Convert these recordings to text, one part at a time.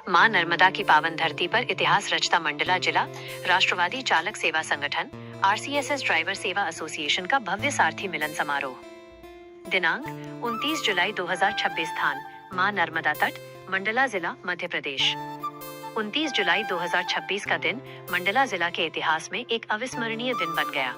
मां नर्मदा की पावन धरती पर इतिहास रचता मंडला जिला राष्ट्रवादी चालक सेवा संगठन RCSS ड्राइवर सेवा एसोसिएशन का भव्य सारथी मिलन समारोह। दिनांक 29 जुलाई 2026। स्थान मां नर्मदा तट, मंडला जिला, मध्य प्रदेश। 29 जुलाई 2026 का दिन मंडला जिला के इतिहास में एक अविस्मरणीय दिन बन गया।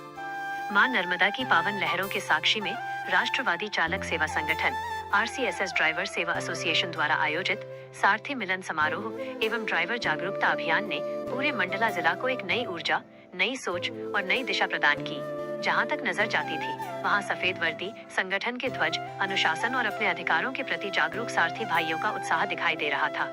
मां नर्मदा की पावन लहरों के साक्षी में राष्ट्रवादी चालक सेवा संगठन RCSS ड्राइवर सेवा एसोसिएशन द्वारा आयोजित सारथी मिलन समारोह एवं ड्राइवर जागरूकता अभियान ने पूरे मंडला जिला को एक नई ऊर्जा, नई सोच और नई दिशा प्रदान की। जहां तक नजर जाती थी वहां सफेद वर्दी, संगठन के ध्वज, अनुशासन और अपने अधिकारों के प्रति जागरूक सारथी भाइयों का उत्साह दिखाई दे रहा था।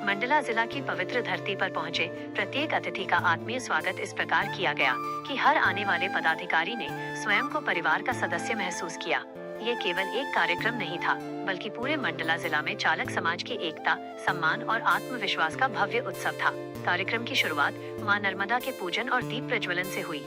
मंडला जिला की पवित्र धरती पर पहुंचे प्रत्येक अतिथि का आत्मीय स्वागत इस प्रकार किया गया कि हर आने वाले पदाधिकारी ने स्वयं को परिवार का सदस्य महसूस किया। ये केवल एक कार्यक्रम नहीं था, बल्कि पूरे मंडला जिला में चालक समाज की एकता, सम्मान और आत्मविश्वास का भव्य उत्सव था। कार्यक्रम की शुरुआत मां नर्मदा के पूजन और दीप प्रज्वलन से हुई।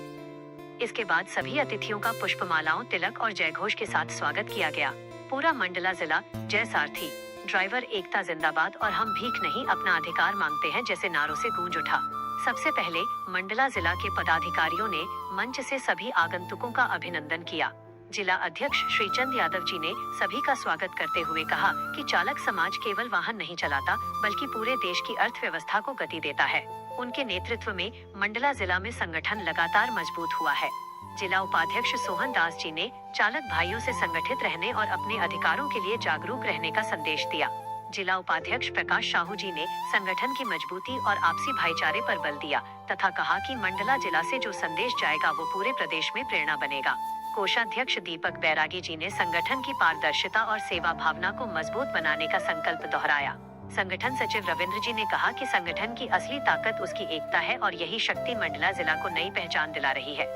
इसके बाद सभी अतिथियों का पुष्पमालाओं, तिलक और जयघोष के साथ स्वागत किया गया। पूरा मंडला जिला जय सारथी, ड्राइवर एकता जिंदाबाद और हम भीख नहीं अपना अधिकार मांगते हैं जैसे नारों से गूंज उठा। सबसे पहले मंडला जिला के पदाधिकारियों ने मंच से सभी आगंतुकों का अभिनंदन किया। जिला अध्यक्ष श्रीचंद यादव जी ने सभी का स्वागत करते हुए कहा कि चालक समाज केवल वाहन नहीं चलाता, बल्कि पूरे देश की अर्थव्यवस्था को गति देता है। उनके नेतृत्व में मंडला जिला में संगठन लगातार मजबूत हुआ है। जिला उपाध्यक्ष सोहन दास जी ने चालक भाइयों से संगठित रहने और अपने अधिकारों के लिए जागरूक रहने का संदेश दिया। जिला उपाध्यक्ष प्रकाश साहू जी ने संगठन की मजबूती और आपसी भाईचारे पर बल दिया तथा कहा कि मंडला जिला से जो संदेश जाएगा वो पूरे प्रदेश में प्रेरणा बनेगा। कोषाध्यक्ष दीपक बैरागी जी ने संगठन की पारदर्शिता और सेवा भावना को मजबूत बनाने का संकल्प दोहराया। संगठन सचिव रविंद्र जी ने कहा कि संगठन की असली ताकत उसकी एकता है और यही शक्ति मंडला जिला को नई पहचान दिला रही है।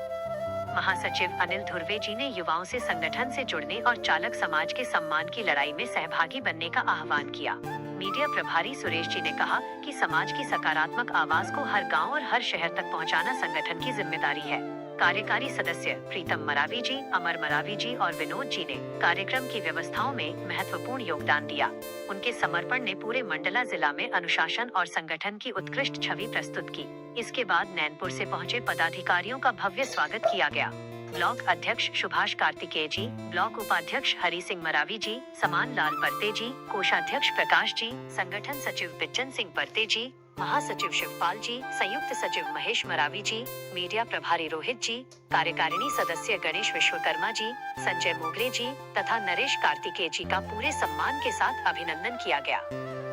महासचिव अनिल धुर्वे जी ने युवाओं से संगठन से जुड़ने और चालक समाज के सम्मान की लड़ाई में सहभागी बनने का आह्वान किया। मीडिया प्रभारी सुरेश जी ने कहा कि समाज की सकारात्मक आवाज को हर गांव और हर शहर तक पहुंचाना संगठन की जिम्मेदारी है। कार्यकारी सदस्य प्रीतम मरावी जी, अमर मरावी जी और विनोद जी ने कार्यक्रम की व्यवस्थाओं में महत्वपूर्ण योगदान दिया। उनके समर्पण ने पूरे मंडला जिला में अनुशासन और संगठन की उत्कृष्ट छवि प्रस्तुत की। इसके बाद नैनपुर से पहुंचे पदाधिकारियों का भव्य स्वागत किया गया। ब्लॉक अध्यक्ष सुभाष कार्तिकेय जी, ब्लॉक उपाध्यक्ष हरि सिंह मरावी जी, समान लाल परते जी, कोषाध्यक्ष प्रकाश जी, संगठन सचिव बिज्जन सिंह परते जी, महासचिव शिवपाल जी, संयुक्त सचिव महेश मरावी जी, मीडिया प्रभारी रोहित जी, कार्यकारिणी सदस्य गणेश विश्वकर्मा जी, संजय मोगरे जी तथा नरेश कार्तिकेय जी का पूरे सम्मान के साथ अभिनंदन किया गया।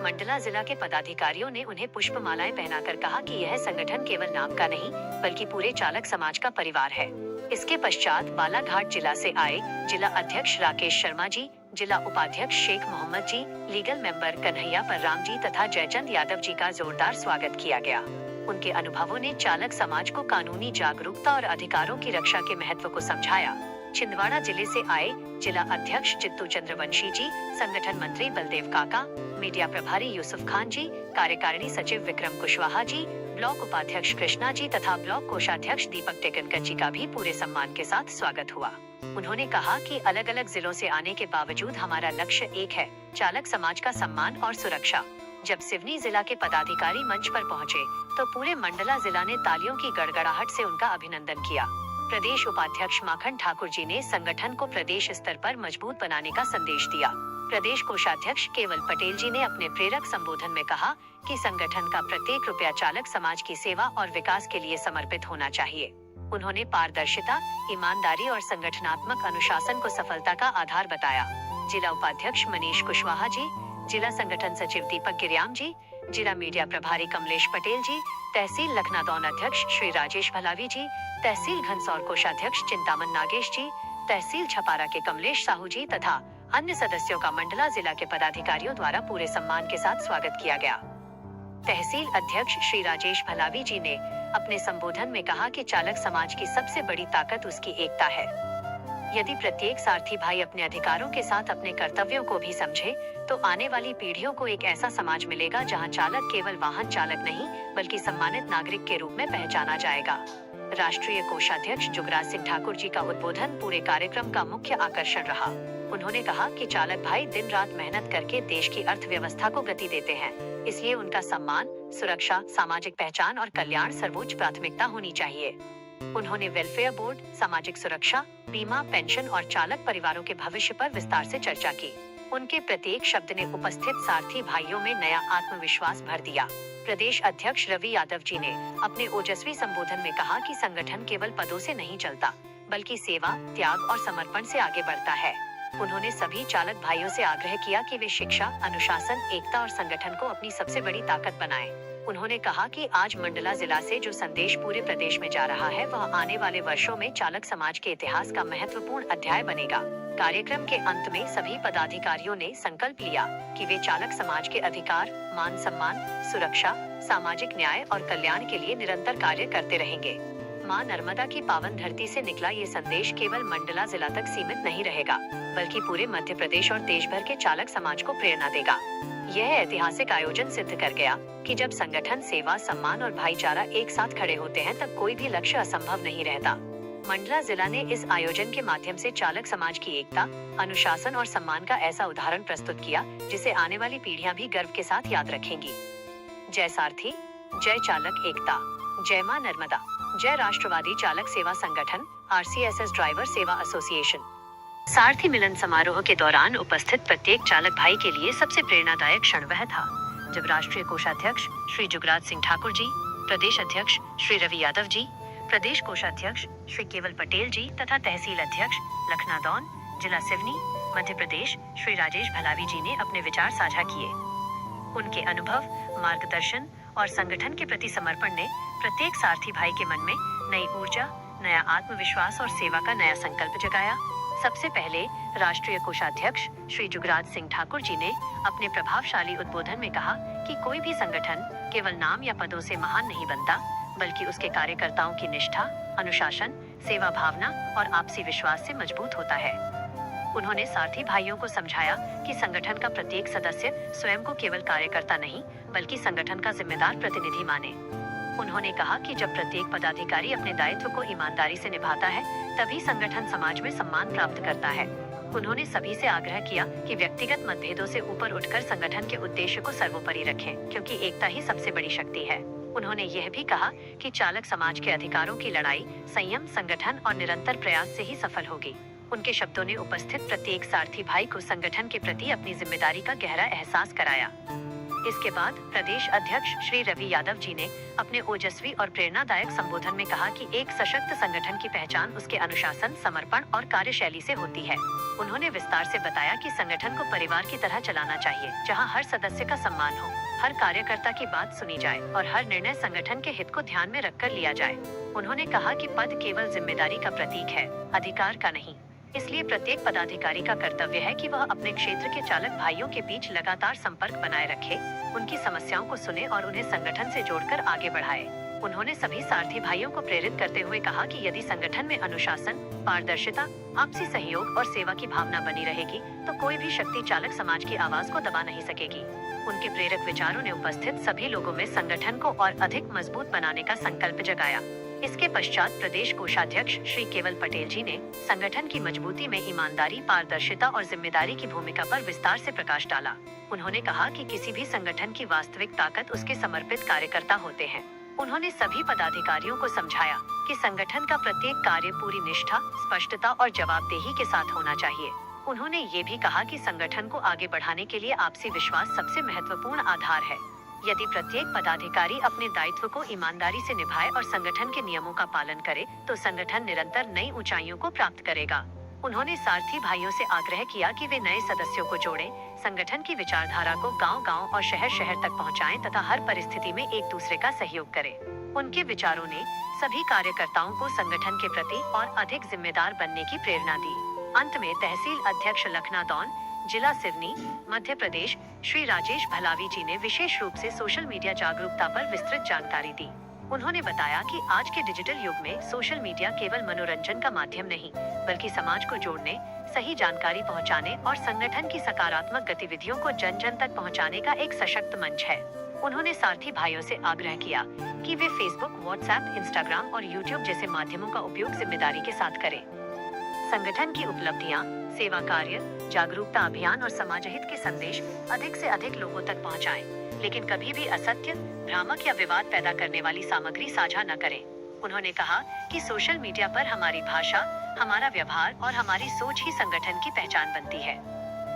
मंडला जिला के पदाधिकारियों ने उन्हें पुष्पमालाएं पहनाकर कहा कि यह संगठन केवल नाम का नहीं, बल्कि पूरे चालक समाज का परिवार है। इसके पश्चात बालाघाट जिला से आए जिला अध्यक्ष राकेश शर्मा जी, जिला उपाध्यक्ष शेख मोहम्मद जी, लीगल मेंबर कन्हैया परराम जी तथा जयचंद यादव जी का जोरदार स्वागत किया गया। उनके अनुभवों ने चालक समाज को कानूनी जागरूकता और अधिकारों की रक्षा के महत्व को समझाया। छिंदवाड़ा जिले से आए जिला अध्यक्ष जित्तू चंद्रवंशी जी, संगठन मंत्री बलदेव काका, मीडिया प्रभारी यूसुफ खान जी, कार्यकारिणी सचिव विक्रम कुशवाहा जी, ब्लॉक उपाध्यक्ष कृष्णा जी तथा ब्लॉक कोषाध्यक्ष दीपक टेकनकर जी का भी पूरे सम्मान के साथ स्वागत हुआ। उन्होंने कहा कि अलग अलग जिलों से आने के बावजूद हमारा लक्ष्य एक है, चालक समाज का सम्मान और सुरक्षा। जब सिवनी जिला के पदाधिकारी मंच पर पहुंचे, तो पूरे मंडला जिला ने तालियों की गड़गड़ाहट से उनका अभिनंदन किया। प्रदेश उपाध्यक्ष माखन ठाकुर जी ने संगठन को प्रदेश स्तर पर मजबूत बनाने का संदेश दिया। प्रदेश कोषाध्यक्ष केवल पटेल जी ने अपने प्रेरक संबोधन में कहा कि संगठन का प्रत्येक रुपया चालक समाज की सेवा और विकास के लिए समर्पित होना चाहिए। उन्होंने पारदर्शिता, ईमानदारी और संगठनात्मक अनुशासन को सफलता का आधार बताया। जिला उपाध्यक्ष मनीष कुशवाहा जी, जिला संगठन सचिव दीपक गिरियाम जी, जिला मीडिया प्रभारी कमलेश पटेल जी, तहसील लखनादौन अध्यक्ष श्री राजेश भलावी जी, तहसील घनसौर कोषाध्यक्ष चिंतामन नागेश जी, तहसील छपारा के कमलेश साहू जी तथा अन्य सदस्यों का मंडला जिला के पदाधिकारियों द्वारा पूरे सम्मान के साथ स्वागत किया गया। तहसील अध्यक्ष श्री राजेश भलावी जी ने अपने संबोधन में कहा कि चालक समाज की सबसे बड़ी ताकत उसकी एकता है। यदि प्रत्येक सारथी भाई अपने अधिकारों के साथ अपने कर्तव्यों को भी समझे, तो आने वाली पीढ़ियों को एक ऐसा समाज मिलेगा जहां चालक केवल वाहन चालक नहीं, बल्कि सम्मानित नागरिक के रूप में पहचाना जाएगा। राष्ट्रीय कोषाध्यक्ष जुगराज सिंह ठाकुर जी का उद्बोधन पूरे कार्यक्रम का मुख्य आकर्षण रहा। उन्होंने कहा कि चालक भाई दिन रात मेहनत करके देश की अर्थव्यवस्था को गति देते हैं, इसलिए उनका सम्मान, सुरक्षा, सामाजिक पहचान और कल्याण सर्वोच्च प्राथमिकता होनी चाहिए। उन्होंने वेलफेयर बोर्ड, सामाजिक सुरक्षा, बीमा, पेंशन और चालक परिवारों के भविष्य पर विस्तार से चर्चा की। उनके प्रत्येक शब्द ने उपस्थित सारथी भाइयों में नया आत्मविश्वास भर दिया। प्रदेश अध्यक्ष रवि यादव जी ने अपने ओजस्वी संबोधन में कहा कि संगठन केवल पदों से नहीं चलता, बल्कि सेवा, त्याग और समर्पण से आगे बढ़ता है। उन्होंने सभी चालक भाइयों से आग्रह किया कि वे शिक्षा, अनुशासन, एकता और संगठन को अपनी सबसे बड़ी ताकत बनाएं। उन्होंने कहा कि आज मंडला जिला से जो संदेश पूरे प्रदेश में जा रहा है, वह आने वाले वर्षों में चालक समाज के इतिहास का महत्वपूर्ण अध्याय बनेगा। कार्यक्रम के अंत में सभी पदाधिकारियों ने संकल्प लिया कि वे चालक समाज के अधिकार, मान सम्मान, सुरक्षा, सामाजिक न्याय और कल्याण के लिए निरंतर कार्य करते रहेंगे। मां नर्मदा की पावन धरती से निकला ये संदेश केवल मंडला जिला तक सीमित नहीं रहेगा, बल्कि पूरे मध्य प्रदेश और देश भर के चालक समाज को प्रेरणा देगा। यह ऐतिहासिक आयोजन सिद्ध कर गया कि जब संगठन, सेवा, सम्मान और भाईचारा एक साथ खड़े होते हैं, तब कोई भी लक्ष्य असंभव नहीं रहता। मंडला जिला ने इस आयोजन के माध्यम से चालक समाज की एकता, अनुशासन और सम्मान का ऐसा उदाहरण प्रस्तुत किया, जिसे आने वाली पीढ़ियां भी गर्व के साथ याद रखेंगी। जय सारथी, जय चालक एकता, जय मां नर्मदा, जय राष्ट्रवादी चालक सेवा संगठन, RCSS ड्राइवर सेवा एसोसिएशन। सारथी मिलन समारोह के दौरान उपस्थित प्रत्येक चालक भाई के लिए सबसे प्रेरणादायक क्षण वह था जब राष्ट्रीय कोषाध्यक्ष श्री जुगराज सिंह ठाकुर जी, प्रदेश अध्यक्ष श्री रवि यादव जी, प्रदेश कोषाध्यक्ष श्री केवल पटेल जी तथा तहसील अध्यक्ष लखनादौन, जिला सिवनी, मध्य प्रदेश श्री राजेश भलावी जी ने अपने विचार साझा किए। उनके अनुभव, मार्गदर्शन और संगठन के प्रति समर्पण ने प्रत्येक सारथी भाई के मन में नई ऊर्जा, नया आत्मविश्वास और सेवा का नया संकल्प जगाया। सबसे पहले राष्ट्रीय कोषाध्यक्ष श्री जुगराज सिंह ठाकुर जी ने अपने प्रभावशाली उद्बोधन में कहा कि कोई भी संगठन केवल नाम या पदों से महान नहीं बनता, बल्कि उसके कार्यकर्ताओं की निष्ठा, अनुशासन, सेवा भावना और आपसी विश्वास से मजबूत होता है। उन्होंने सारथी भाइयों को समझाया कि संगठन का प्रत्येक सदस्य स्वयं को केवल कार्यकर्ता नहीं, बल्कि संगठन का जिम्मेदार प्रतिनिधि माने। उन्होंने कहा कि जब प्रत्येक पदाधिकारी अपने दायित्व को ईमानदारी से निभाता है, तभी संगठन समाज में सम्मान प्राप्त करता है। उन्होंने सभी से आग्रह किया कि व्यक्तिगत मतभेदों से ऊपर उठकर संगठन के उद्देश्य को सर्वोपरि रखें, क्योंकि एकता ही सबसे बड़ी शक्ति है। उन्होंने यह भी कहा कि चालक समाज के अधिकारों की लड़ाई संयम, संगठन और निरंतर प्रयास से ही सफल होगी। उनके शब्दों ने उपस्थित प्रत्येक सारथी भाई को संगठन के प्रति अपनी जिम्मेदारी का गहरा एहसास कराया। इसके बाद प्रदेश अध्यक्ष श्री रवि यादव जी ने अपने ओजस्वी और प्रेरणादायक संबोधन में कहा कि एक सशक्त संगठन की पहचान उसके अनुशासन, समर्पण और कार्यशैली से होती है। उन्होंने विस्तार से बताया कि संगठन को परिवार की तरह चलाना चाहिए, जहां हर सदस्य का सम्मान हो, हर कार्यकर्ता की बात सुनी जाए और हर निर्णय संगठन के हित को ध्यान में रखकर लिया जाए। उन्होंने कहा कि पद केवल जिम्मेदारी का प्रतीक है, अधिकार का नहीं। इसलिए प्रत्येक पदाधिकारी का कर्तव्य है कि वह अपने क्षेत्र के चालक भाइयों के बीच लगातार संपर्क बनाए रखे, उनकी समस्याओं को सुने और उन्हें संगठन से जोड़कर आगे बढ़ाए। उन्होंने सभी सारथी भाइयों को प्रेरित करते हुए कहा कि यदि संगठन में अनुशासन, पारदर्शिता, आपसी सहयोग और सेवा की भावना बनी रहेगी, तो कोई भी शक्ति चालक समाज की आवाज को दबा नहीं सकेगी। उनके प्रेरक विचारों ने उपस्थित सभी लोगों में संगठन को और अधिक मजबूत बनाने का संकल्प जगाया। इसके पश्चात प्रदेश कोषाध्यक्ष श्री केवल पटेल जी ने संगठन की मजबूती में ईमानदारी, पारदर्शिता और जिम्मेदारी की भूमिका पर विस्तार से प्रकाश डाला। उन्होंने कहा कि किसी भी संगठन की वास्तविक ताकत उसके समर्पित कार्यकर्ता होते हैं। उन्होंने सभी पदाधिकारियों को समझाया कि संगठन का प्रत्येक कार्य पूरी निष्ठा, स्पष्टता और जवाबदेही के साथ होना चाहिए। उन्होंने ये भी कहा कि संगठन को आगे बढ़ाने के लिए आपसी विश्वास सबसे महत्वपूर्ण आधार है। यदि प्रत्येक पदाधिकारी अपने दायित्व को ईमानदारी से निभाए और संगठन के नियमों का पालन करे, तो संगठन निरंतर नई ऊंचाइयों को प्राप्त करेगा। उन्होंने सारथी भाइयों से आग्रह किया कि वे नए सदस्यों को जोड़ें, संगठन की विचारधारा को गांव-गांव और शहर-शहर तक पहुंचाएं तथा हर परिस्थिति में एक दूसरे का सहयोग करें। उनके विचारों ने सभी कार्यकर्ताओं को संगठन के प्रति और अधिक जिम्मेदार बनने की प्रेरणा दी। अंत में तहसील अध्यक्ष लखनादौन, जिला सिवनी, मध्य प्रदेश श्री राजेश भलावी जी ने विशेष रूप से सोशल मीडिया जागरूकता पर विस्तृत जानकारी दी। उन्होंने बताया कि आज के डिजिटल युग में सोशल मीडिया केवल मनोरंजन का माध्यम नहीं, बल्कि समाज को जोड़ने, सही जानकारी पहुंचाने और संगठन की सकारात्मक गतिविधियों को जन जन तक पहुंचाने का एक सशक्त मंच है। उन्होंने सारथी भाइयों से आग्रह किया कि वे फेसबुक, व्हाट्सएप, इंस्टाग्राम और यूट्यूब जैसे माध्यमों का उपयोग जिम्मेदारी के साथ करें। संगठन की उपलब्धियां, सेवा कार्य, जागरूकता अभियान और समाज हित के संदेश अधिक से अधिक लोगों तक पहुंचाएं, लेकिन कभी भी असत्य, भ्रामक या विवाद पैदा करने वाली सामग्री साझा न करें। उन्होंने कहा कि सोशल मीडिया पर हमारी भाषा, हमारा व्यवहार और हमारी सोच ही संगठन की पहचान बनती है।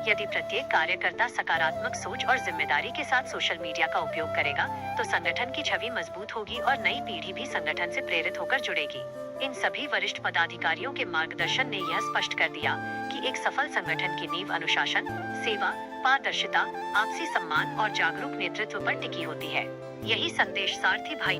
यदि प्रत्येक कार्यकर्ता सकारात्मक सोच और जिम्मेदारी के साथ सोशल मीडिया का उपयोग करेगा, तो संगठन की छवि मजबूत होगी और नई पीढ़ी भी संगठन से प्रेरित होकर जुड़ेगी। इन सभी वरिष्ठ पदाधिकारियों के मार्गदर्शन ने यह स्पष्ट कर दिया कि एक सफल संगठन की नींव अनुशासन, सेवा, पारदर्शिता, आपसी सम्मान और जागरूक नेतृत्व पर टिकी होती है। यही संदेश सारथी भाई